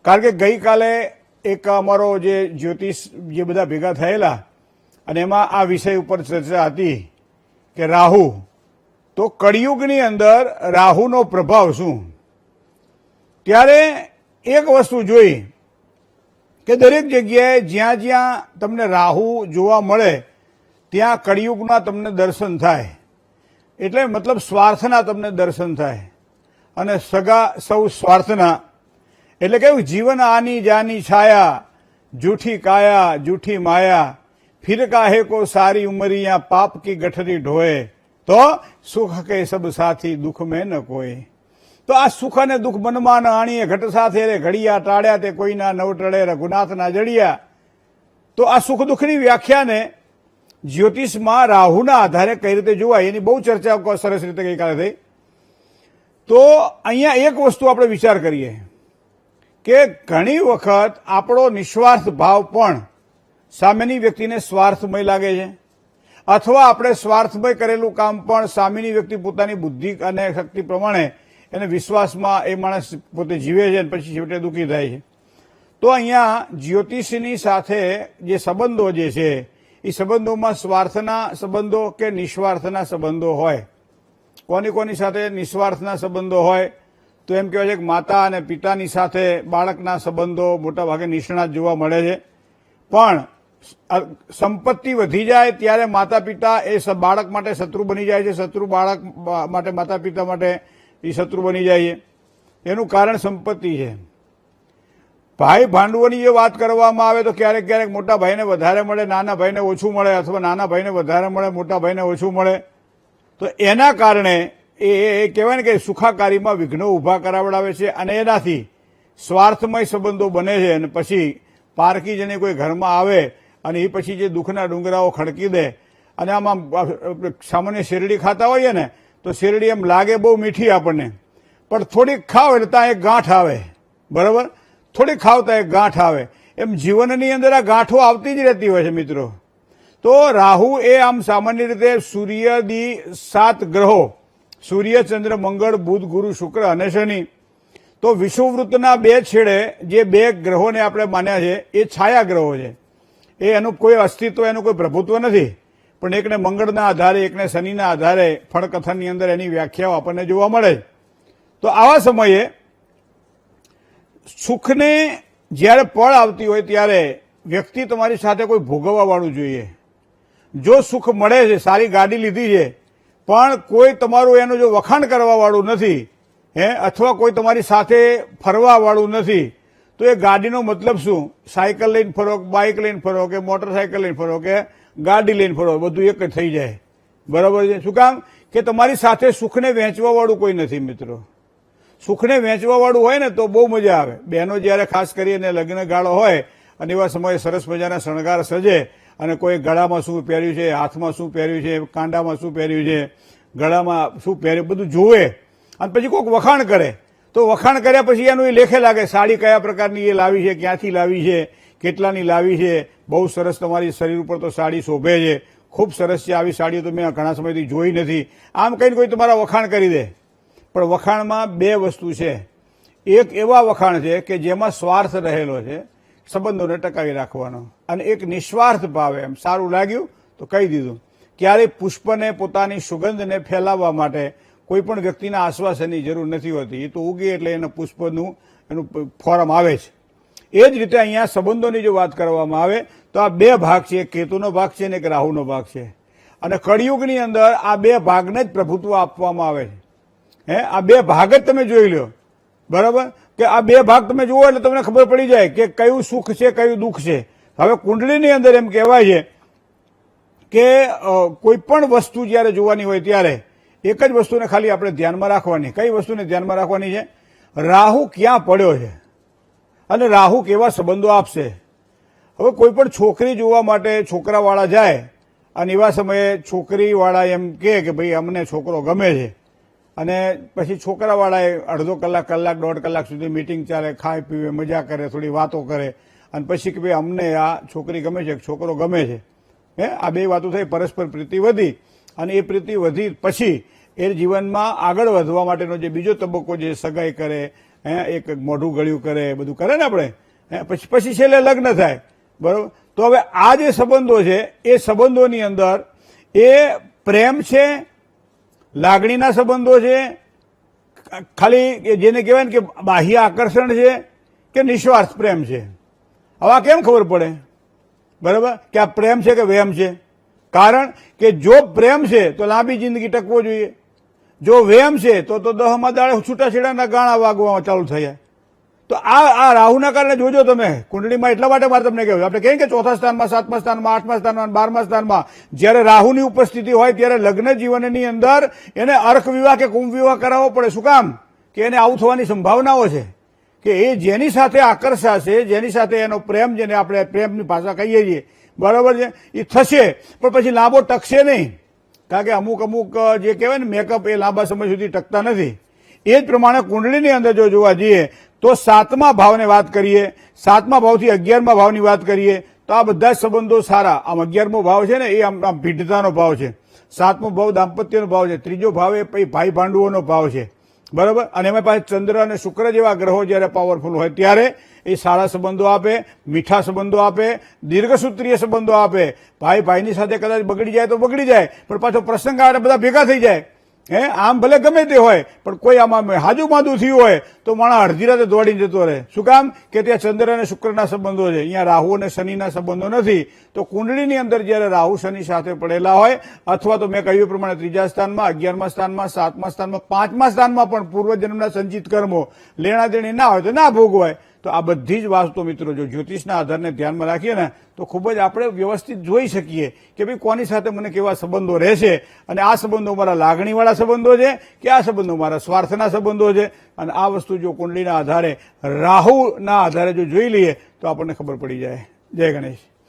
કારણ કે ગઈકાલે એક અમારો જે જ્યોતિષ જે બધા ભેગા થયેલા અને એમાં આ વિષય ઉપર ચર્ચા હતી કે રાહુ, તો કળિયુગની અંદર રાહુનો પ્રભાવ શું. ત્યારે એક વસ્તુ જોઈ કે દરેક જગ્યાએ જ્યાં જ્યાં તમને રાહુ જોવા મળે ત્યાં કળિયુગના તમને દર્શન થાય. એટલે મતલબ સ્વાર્થના તમને દર્શન થાય અને સગા સૌ સ્વાર્થના. એટલે કેવું, જીવન આની જાની છાયા, જૂઠી કાયા જૂઠી માયા, ફિર કાહે કો સારી ઉમરિયા, પાપ કી ગઠરી ઢોએ, તો સુખ કે સબ સાથી દુઃખ મેં ન કોઈ. તો આ સુખ અને દુઃખ મનમાં ન આણીએ, ઘટ સાથે રે ઘડિયા ટાળ્યા, તે કોઈના નવ ટળે રઘુનાથના જડિયા. તો આ સુખ દુઃખની વ્યાખ્યાને જ્યોતિષમાં રાહુના આધારે કઈ રીતે જોવાય એની બહુ ચર્ચા સરસ રીતે ગઈકાલે થઈ. તો અહીંયા એક વસ્તુ આપણે વિચાર કરીએ કે ઘણી વખત આપણો નિસ્વાર્થ ભાવ પણ સામેની વ્યક્તિને સ્વાર્થમય લાગે છે, અથવા આપણે સ્વાર્થમય કરેલું કામ પણ સામેની વ્યક્તિ પોતાની બુદ્ધિ અને શક્તિ પ્રમાણે એને વિશ્વાસમાં એ માણસ પોતે જીવે છે અને પછી છેવટે દુઃખી થાય છે. તો અહીંયા જ્યોતિષની સાથે જે સંબંધો જે છે એ સંબંધોમાં સ્વાર્થના સંબંધો કે નિસ્વાર્થના સંબંધો હોય. કોની કોની સાથે નિસ્વાર્થના સંબંધો હોય તો એમ કહેવાય છે કે માતા અને પિતાની સાથે બાળકના સંબંધો મોટાભાગે નિષ્ણાત જોવા મળે છે. પણ સંપત્તિ વધી જાય ત્યારે માતા પિતા એ બાળક માટે શત્રુ બની જાય છે, શત્રુ બાળક માટે માતા પિતા માટે એ શત્રુ બની જાય છે. એનું કારણ સંપત્તિ છે. ભાઈ ભાંડવોની જે વાત કરવામાં આવે તો ક્યારેક ક્યારેક મોટા ભાઈને વધારે મળે, નાના ભાઈને ઓછું મળે, અથવા નાના ભાઈને વધારે મળે, મોટા ભાઈને ઓછું મળે. તો એના કારણે એ કહેવાય ને કે સુખાકારીમાં વિઘ્નો ઊભા કરાવડાવે છે અને એનાથી સ્વાર્થમય સંબંધો બને છે. અને પછી પારકી જઈને કોઈ ઘરમાં આવે અને એ પછી જે દુઃખના ડુંગરાઓ ખડકી દે. અને આમાં સામાન્ય શેરડી ખાતા હોઈએ ને તો શેરડી એમ લાગે બહુ મીઠી આપણને, પણ થોડીક ખાવ એટલે ત્યાં એક ગાંઠ આવે. બરાબર, થોડીક ખાવતા એક ગાંઠ આવે. એમ જીવનની અંદર આ ગાંઠો આવતી જ રહેતી હોય છે મિત્રો. તો રાહુ એ આમ સામાન્ય રીતે સૂર્યથી 7 ગ્રહો, સૂર્ય, ચંદ્ર, મંગળ, બુધ, ગુરુ, શુક્ર અને શનિ, તો વિષુવવૃત્તના 2 છેડે જે 2 ગ્રહોને આપણે માન્યા છે એ છાયા ગ્રહો છે. એનું કોઈ અસ્તિત્વ, એનું કોઈ પ્રભુત્વ નથી. પણ એકને મંગળના આધારે, એકને શનિના આધારે ફળકથનની અંદર એની વ્યાખ્યાઓ આપણને જોવા મળે. તો આવા સમયે સુખને જ્યારે પળ આવતી હોય ત્યારે વ્યક્તિ તમારી સાથે કોઈ ભોગવવાવાળું જોઈએ. જો સુખ મળે છે, સારી ગાડી લીધી છે, પણ કોઈ તમારું એનું જો વખાણ કરવાવાળું નથી, અથવા કોઈ તમારી સાથે ફરવાવાળું નથી, તો એ ગાડીનો મતલબ શું? સાયકલ લઈને ફરો, બાઇક લઈને ફરો, કે મોટરસાયકલ લઈને ફરો, કે ગાડી લઈને ફરો, બધું એક જ થઈ જાય. બરાબર છે. શું કામ? કે તમારી સાથે સુખને વહેંચવાવાળું કોઈ નથી મિત્રો. સુખને વહેંચવાવાળું હોય ને તો બહુ મજા આવે. બહેનો જ્યારે ખાસ કરીને લગ્ન ગાળો હોય અને એવા સમયે સરસ મજાના શણગાર સજે અને કોઈ ગળામાં શું પહેર્યું છે, હાથમાં શું પહેર્યું છે, કાંડામાં શું પહેર્યું છે, ગળામાં શું પહેર્યું, બધું જોવે અને પછી કોઈક વખાણ કરે. તો વખાણ કર્યા પછી એનું એ લેખે લાગે, સાડી કયા પ્રકારની એ લાવી છે, ક્યાંથી લાવી છે, કેટલાની લાવી છે, બહુ સરસ તમારી શરીર ઉપર તો સાડી શોભે છે, ખૂબ સરસ છે, આવી સાડીઓ તો મેં ઘણા સમયથી જોઈ નથી. આમ કહીને કોઈ તમારા વખાણ કરી દે. પણ વખાણમાં 2 વસ્તુ છે. એક એવા વખાણ છે કે જેમાં સ્વાર્થ રહેલો છે, સંબંધોને ટકાવી રાખવાનો, અને એક નિસ્વાર્થ ભાવે એમ સારું લાગ્યું તો કહી દીધું. ક્યારેય પુષ્પને પોતાની સુગંધને ફેલાવવા માટે કોઈ પણ વ્યક્તિના આશ્વાસનની જરૂર નથી હોતી. એ તો ઉગે એટલે એના પુષ્પનું એનું ફોરમ આવે છે. એ જ રીતે અહીંયા સંબંધોની જો વાત કરવામાં આવે તો આ 2 ભાગ છે, એક કેતુનો ભાગ છે અને એક રાહુનો ભાગ છે. અને કળિયુગની અંદર આ 2 ભાગને જ પ્રભુત્વ આપવામાં આવે છે. આ 2 ભાગ જ તમે જોઈ લો. બરાબર, કે આ 2 ભાગ તમે જુઓ એટલે તમને ખબર પડી જાય કે કયું સુખ છે, કયું દુઃખ છે. હવે કુંડળીની અંદર એમ કહેવાય છે કે કોઈ પણ વસ્તુ જ્યારે જોવાની હોય ત્યારે એક જ વસ્તુને ખાલી આપણે ધ્યાનમાં રાખવાની. કઈ વસ્તુને ધ્યાનમાં રાખવાની છે? રાહુ ક્યાં પડ્યો છે અને રાહુ કેવા સંબંધો આપશે. હવે કોઈ પણ છોકરી જોવા માટે છોકરાવાળા જાય અને એવા સમયે છોકરીવાળા એમ કહે કે ભાઈ અમને છોકરો ગમે છે, અને પછી છોકરાવાળાએ અડધો કલાક, કલાક, 1.5 કલાક સુધી મીટિંગ ચાલે, ખાય પીવે, મજા કરે, થોડી વાતો કરે, અને પછી કે ભાઈ અમને આ છોકરી ગમે છે, છોકરો ગમે છે. આ 2 વાતો થઈ, પરસ્પર પ્રીતિ વધી, અને એ પ્રીતિ વધી પછી એ જીવનમાં આગળ વધવા માટેનો જે બીજો તબક્કો જે સગાઈ કરે, એક મોઢું ગળ્યું કરે, બધું કરે ને આપણે, પછી છેલ્લે લગ્ન થાય, બરોબર. તો હવે આ જે સંબંધો છે એ સંબંધોની અંદર એ પ્રેમ છે, લાગણીના સંબંધો છે, ખાલી જેને કહેવાય ને કે બાહ્ય આકર્ષણ છે કે નિસ્વાર્થ પ્રેમ છે. હવે આ કેમ ખબર પડે, બરાબર, કે આ પ્રેમ છે કે વેમ છે? કારણ કે જો પ્રેમ છે તો લાંબી જિંદગી ટકવો જોઈએ, જો વેમ છે તો 10મા દાડે છૂટાછેડાના ગાણા વાગવા ચાલુ થયા. તો આ રાહુના કારણે જોજો તમે કુંડળીમાં. એટલા માટે મારે તમને કહેવું, આપણે કહીએ કે 4થા સ્થાનમાં, 7મા સ્થાનમાં, 8મા સ્થાનમાં, 12મા સ્થાનમાં જ્યારે રાહુની ઉપસ્થિતિ હોય ત્યારે લગ્ન જીવનની અંદર એને અર્ક વિવાહ કે કુંભ વિવાહ કરાવવો પડે. શું કામ? કે એને આવું થવાની સંભાવનાઓ છે કે એ જેની સાથે આકર્ષાશે, જેની સાથે એનો પ્રેમ, જેને આપણે પ્રેમની ભાષા કહીએ છીએ, બરાબર છે, એ થશે પણ પછી લાંબો ટકશે નહીં. કારણ કે અમુક જે કહેવાય ને મેકઅપ, એ લાંબા સમય સુધી ટકતા નથી. એ જ પ્રમાણે કુંડળીની અંદર જો જોવા જઈએ તો 7મા ભાવને વાત કરીએ, 7મા ભાવથી 11મા ભાવની વાત કરીએ તો આ બધા જ સંબંધો સારા. આમ 11મો ભાવ છે ને એ આમ ભીડતાનો ભાવ છે, 7મો ભાવ દાંપત્યનો ભાવ છે, 3જો ભાવ એ ભાઈ ભાંડુઓનો ભાવ છે, બરાબર. અને એમાં પાસે ચંદ્ર અને શુક્ર જેવા ગ્રહો જ્યારે પાવરફુલ હોય ત્યારે એ સારા સંબંધો આપે, મીઠા સંબંધો આપે, દીર્ઘસૂત્રીય સંબંધો આપે. ભાઈની સાથે કદાચ બગડી જાય તો બગડી જાય, પણ પાછો પ્રસંગ આવે બધા ભેગા થઈ જાય. આમ ભલે ગમે તે હોય પણ કોઈ આમાં હાજુ માદું થયું હોય તો માણસ અડધી રાતે દોડીને જતો રહે. શું કામ? કે ત્યાં ચંદ્ર અને શુક્રના સંબંધો છે, અહીંયા રાહુ અને શનિના સંબંધો નથી. તો કુંડળીની અંદર જ્યારે રાહુ શનિ સાથે પડેલા હોય, અથવા તો મેં કહ્યું પ્રમાણે 3જા સ્થાનમાં, 11મા સ્થાનમાં, 7મા સ્થાનમાં, 5મા સ્થાનમાં પણ પૂર્વજન્મના સંચિત કર્મો લેણા દેણી ના હોય તો ના ભોગવાય. તો આ બધી જ વાસ્તુ મિત્રો જો જ્યોતિષના આધારને ધ્યાનમાં રાખીએ ને તો ખૂબ જ આપણે વ્યવસ્થિત જોઈ શકીએ કે ભાઈ કોની સાથે મને કેવા સંબંધો રહેશે, અને આ સંબંધો મારા લાગણીવાળા સંબંધો છે કે આ સંબંધો મારા સ્વાર્થના સંબંધો છે. અને આ વસ્તુ જો કુંડલીના આધારે, રાહુના આધારે જો જોઈ લઈએ તો આપણને ખબર પડી જાય. જય ગણેશ.